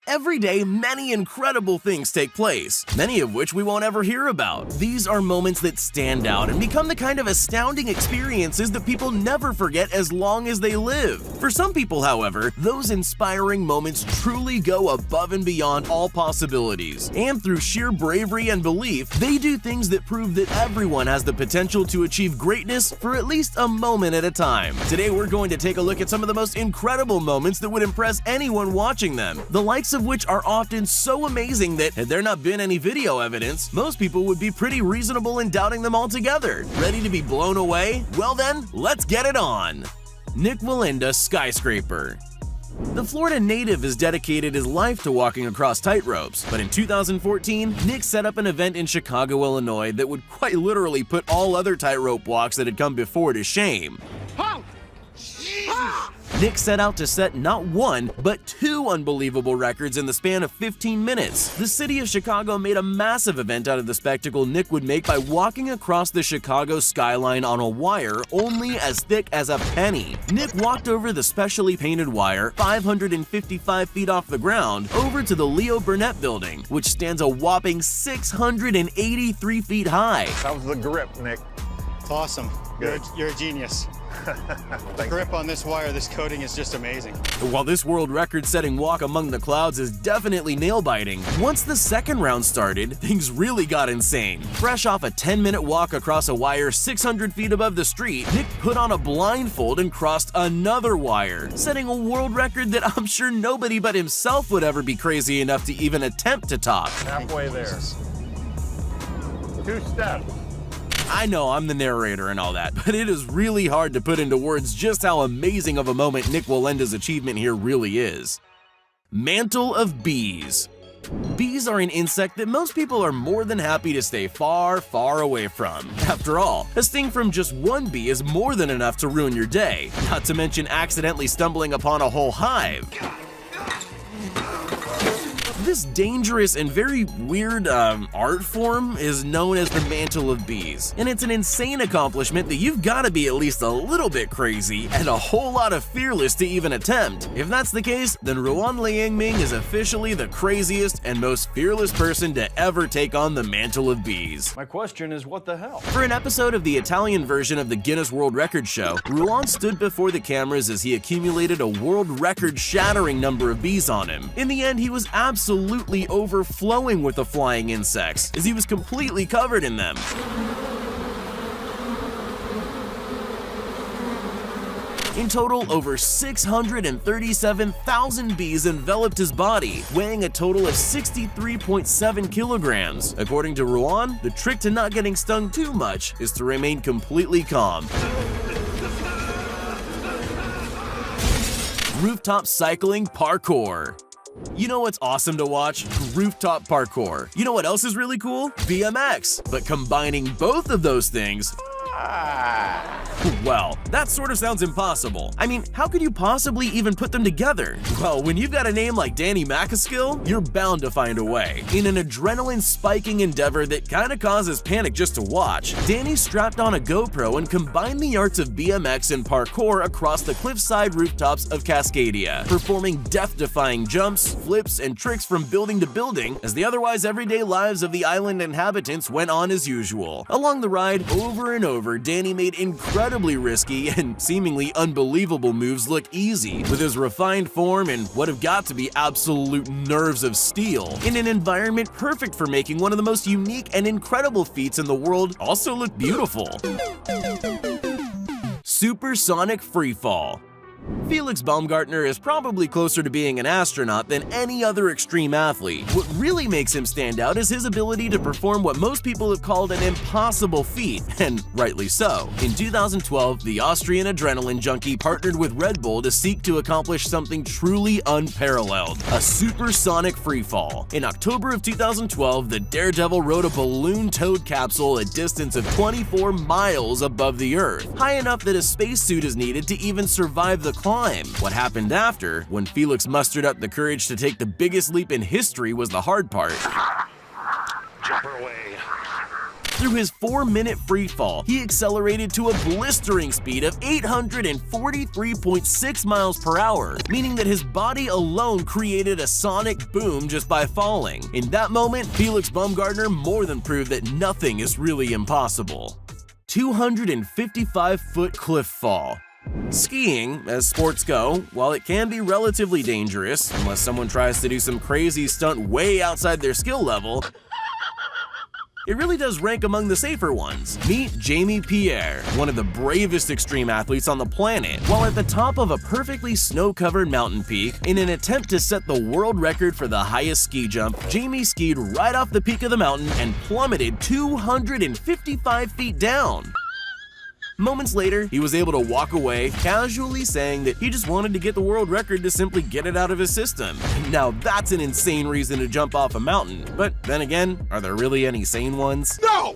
Every day, many incredible things take place, many of which we won't ever hear about. These are moments that stand out and become the kind of astounding experiences that people never forget as long as they live. For some people, however, those inspiring moments truly go above and beyond all possibilities. And through sheer bravery and belief, they do things that prove that everyone has the potential to achieve greatness for at least a moment at a time. Today, we're going to take a look at some of the most incredible moments that would impress anyone watching them, the likes of which are often so amazing that, had there not been any video evidence, most people would be pretty reasonable in doubting them altogether. Ready to be blown away? Well then, let's get it on! Nik Wallenda Skyscraper. The Florida native has dedicated his life to walking across tightropes, but in 2014, Nik set up an event in Chicago, Illinois that would quite literally put all other tightrope walks that had come before to shame. Nik set out to set not one, but two unbelievable records in the span of 15 minutes. The city of Chicago made a massive event out of the spectacle Nik would make by walking across the Chicago skyline on a wire only as thick as a penny. Nik walked over the specially painted wire, 555 feet off the ground, over to the Leo Burnett building, which stands a whopping 683 feet high. How's the grip, Nik? It's awesome. You're a genius. The grip on this wire, this coating is just amazing. While this world record-setting walk among the clouds is definitely nail-biting, once the second round started, things really got insane. Fresh off a 10-minute walk across a wire 600 feet above the street, Nik put on a blindfold and crossed another wire, setting a world record that I'm sure nobody but himself would ever be crazy enough to even attempt to top. Halfway there. 2 steps. I know I'm the narrator and all that, but it is really hard to put into words just how amazing of a moment Nik Wallenda's achievement here really is. Mantle of bees. Bees are an insect that most people are more than happy to stay far, far away from. After all, a sting from just one bee is more than enough to ruin your day, not to mention accidentally stumbling upon a whole hive. This dangerous and very weird art form is known as the mantle of bees, and it's an insane accomplishment that you've got to be at least a little bit crazy and a whole lot of fearless to even attempt. If that's the case, then Ruan Liangming is officially the craziest and most fearless person to ever take on the mantle of bees. My question is, what the hell? For an episode of the Italian version of the Guinness World Records show, Ruan stood before the cameras as he accumulated a world record-shattering number of bees on him. In the end, he was absolutely overflowing with the flying insects, as he was completely covered in them. In total, over 637,000 bees enveloped his body, weighing a total of 63.7 kilograms. According to Ruan, the trick to not getting stung too much is to remain completely calm. Rooftop cycling parkour. You know what's awesome to watch? Rooftop parkour. You know what else is really cool? BMX. But combining both of those things, well, that sort of sounds impossible. I mean, how could you possibly even put them together? Well, when you've got a name like Danny Macaskill, you're bound to find a way. In an adrenaline-spiking endeavor that kinda causes panic just to watch, Danny strapped on a GoPro and combined the arts of BMX and parkour across the cliffside rooftops of Cascadia, performing death-defying jumps, flips, and tricks from building to building as the otherwise everyday lives of the island inhabitants went on as usual. Along the ride, over and over, Danny made incredibly risky and seemingly unbelievable moves look easy, with his refined form and what have got to be absolute nerves of steel, in an environment perfect for making one of the most unique and incredible feats in the world also look beautiful. Supersonic freefall. Felix Baumgartner is probably closer to being an astronaut than any other extreme athlete. What really makes him stand out is his ability to perform what most people have called an impossible feat, and rightly so. In 2012, the Austrian adrenaline junkie partnered with Red Bull to seek to accomplish something truly unparalleled, a supersonic freefall. In October of 2012, the Daredevil rode a balloon-towed capsule a distance of 24 miles above the Earth, high enough that a spacesuit is needed to even survive the climb. What happened after, when Felix mustered up the courage to take the biggest leap in history, was the hard part. Jump her away. Through his 4-minute free fall, he accelerated to a blistering speed of 843.6 miles per hour, meaning that his body alone created a sonic boom just by falling. In that moment, Felix Baumgartner more than proved that nothing is really impossible. 255-foot cliff fall. Skiing, as sports go, while it can be relatively dangerous, unless someone tries to do some crazy stunt way outside their skill level, it really does rank among the safer ones. Meet Jamie Pierre, one of the bravest extreme athletes on the planet. While at the top of a perfectly snow-covered mountain peak, in an attempt to set the world record for the highest ski jump, Jamie skied right off the peak of the mountain and plummeted 255 feet down. Moments later, he was able to walk away, casually saying that he just wanted to get the world record to simply get it out of his system. Now that's an insane reason to jump off a mountain. But then again, are there really any sane ones? No!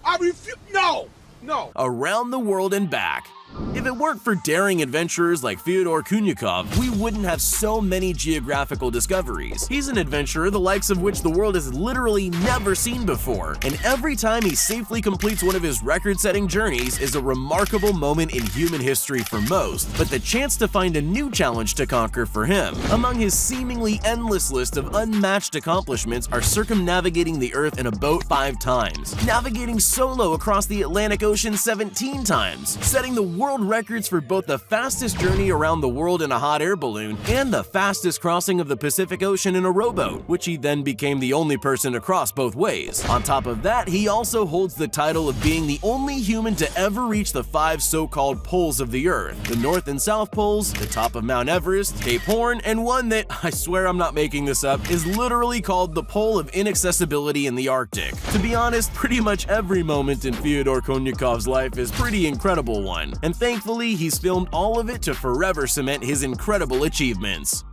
I refuse. No! No! Around the world and back. If it weren't for daring adventurers like Fyodor Kunyakov, we wouldn't have so many geographical discoveries. He's an adventurer the likes of which the world has literally never seen before, and every time he safely completes one of his record-setting journeys is a remarkable moment in human history for most, but the chance to find a new challenge to conquer for him. Among his seemingly endless list of unmatched accomplishments are circumnavigating the Earth in a boat 5 times, navigating solo across the Atlantic Ocean 17 times, setting the world records for both the fastest journey around the world in a hot air balloon and the fastest crossing of the Pacific Ocean in a rowboat, which he then became the only person to cross both ways. On top of that, he also holds the title of being the only human to ever reach the 5 so-called poles of the Earth: the North and South Poles, the top of Mount Everest, Cape Horn, and one that, I swear I'm not making this up, is literally called the Pole of Inaccessibility in the Arctic. To be honest, pretty much every moment in Fyodor Konyakov's life is pretty incredible one, and thankfully, he's filmed all of it to forever cement his incredible achievements.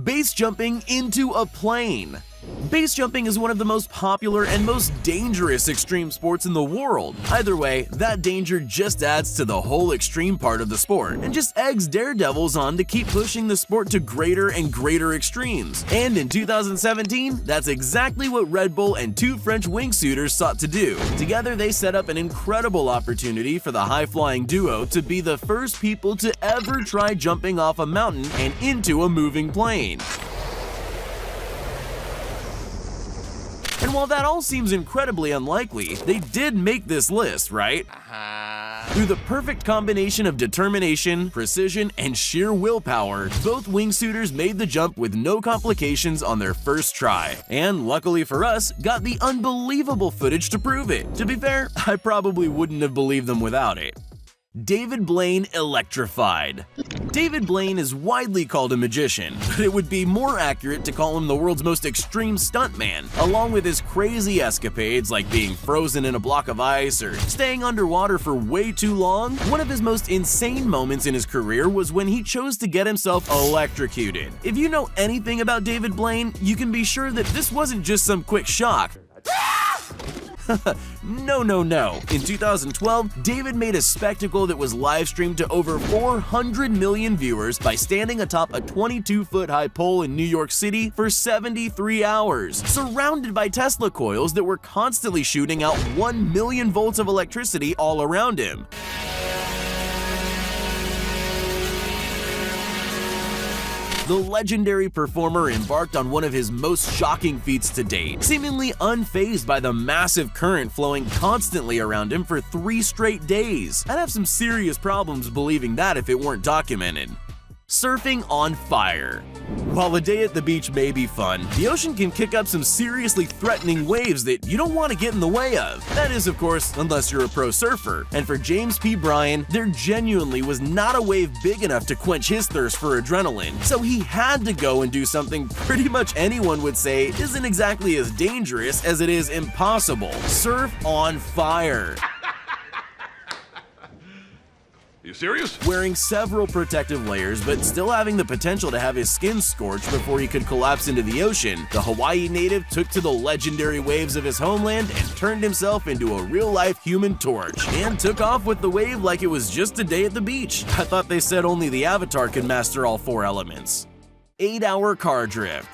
Base jumping into a plane. Base jumping is one of the most popular and most dangerous extreme sports in the world. Either way, that danger just adds to the whole extreme part of the sport, and just eggs daredevils on to keep pushing the sport to greater and greater extremes. And in 2017, that's exactly what Red Bull and 2 French wingsuiters sought to do. Together, they set up an incredible opportunity for the high-flying duo to be the first people to ever try jumping off a mountain and into a moving plane. And while that all seems incredibly unlikely, they did make this list, right? Through the perfect combination of determination, precision, and sheer willpower, both wingsuiters made the jump with no complications on their first try. And luckily for us, got the unbelievable footage to prove it. To be fair, I probably wouldn't have believed them without it. David Blaine electrified. David Blaine is widely called a magician, but it would be more accurate to call him the world's most extreme stuntman. Along with his crazy escapades like being frozen in a block of ice or staying underwater for way too long, one of his most insane moments in his career was when he chose to get himself electrocuted. If you know anything about David Blaine, you can be sure that this wasn't just some quick shock. No. In 2012, David made a spectacle that was live-streamed to over 400 million viewers by standing atop a 22-foot-high pole in New York City for 73 hours, surrounded by Tesla coils that were constantly shooting out 1 million volts of electricity all around him. The legendary performer embarked on one of his most shocking feats to date, seemingly unfazed by the massive current flowing constantly around him for 3 straight days. I'd have some serious problems believing that if it weren't documented. Surfing on fire. While a day at the beach may be fun, the ocean can kick up some seriously threatening waves that you don't want to get in the way of. That is, of course, unless you're a pro surfer. And for James P. Bryan, there genuinely was not a wave big enough to quench his thirst for adrenaline. So he had to go and do something pretty much anyone would say isn't exactly as dangerous as it is impossible. Surf on fire. You serious? Wearing several protective layers, but still having the potential to have his skin scorched before he could collapse into the ocean, the Hawaii native took to the legendary waves of his homeland and turned himself into a real-life Human Torch, and took off with the wave like it was just a day at the beach. I thought they said only the Avatar could master all 4 elements. 8-hour car drift.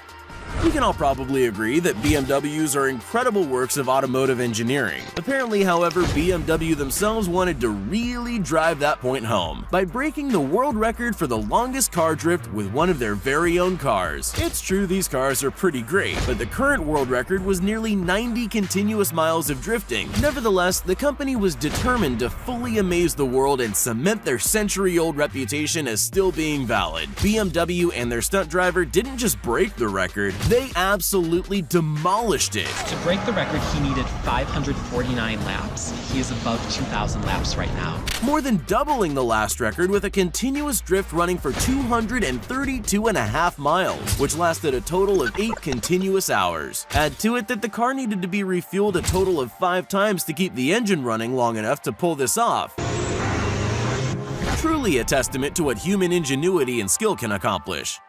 We can all probably agree that BMWs are incredible works of automotive engineering. Apparently, however, BMW themselves wanted to really drive that point home by breaking the world record for the longest car drift with one of their very own cars. It's true these cars are pretty great, but the current world record was nearly 90 continuous miles of drifting. Nevertheless, the company was determined to fully amaze the world and cement their century-old reputation as still being valid. BMW and their stunt driver didn't just break the record, they absolutely demolished it. To break the record, he needed 549 laps. He is above 2,000 laps right now. More than doubling the last record with a continuous drift running for 232.5 miles, which lasted a total of 8 continuous hours. Add to it that the car needed to be refueled a total of 5 times to keep the engine running long enough to pull this off. Truly a testament to what human ingenuity and skill can accomplish.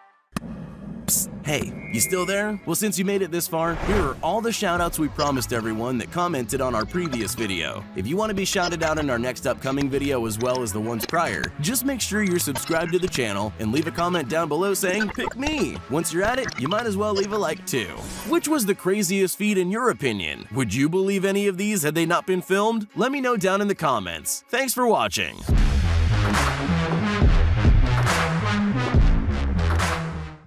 Psst, hey, you still there? Well, since you made it this far, here are all the shoutouts we promised everyone that commented on our previous video. If you want to be shouted out in our next upcoming video as well as the ones prior, just make sure you're subscribed to the channel and leave a comment down below saying, "Pick me." Once you're at it, you might as well leave a like too. Which was the craziest feat in your opinion? Would you believe any of these had they not been filmed? Let me know down in the comments. Thanks for watching.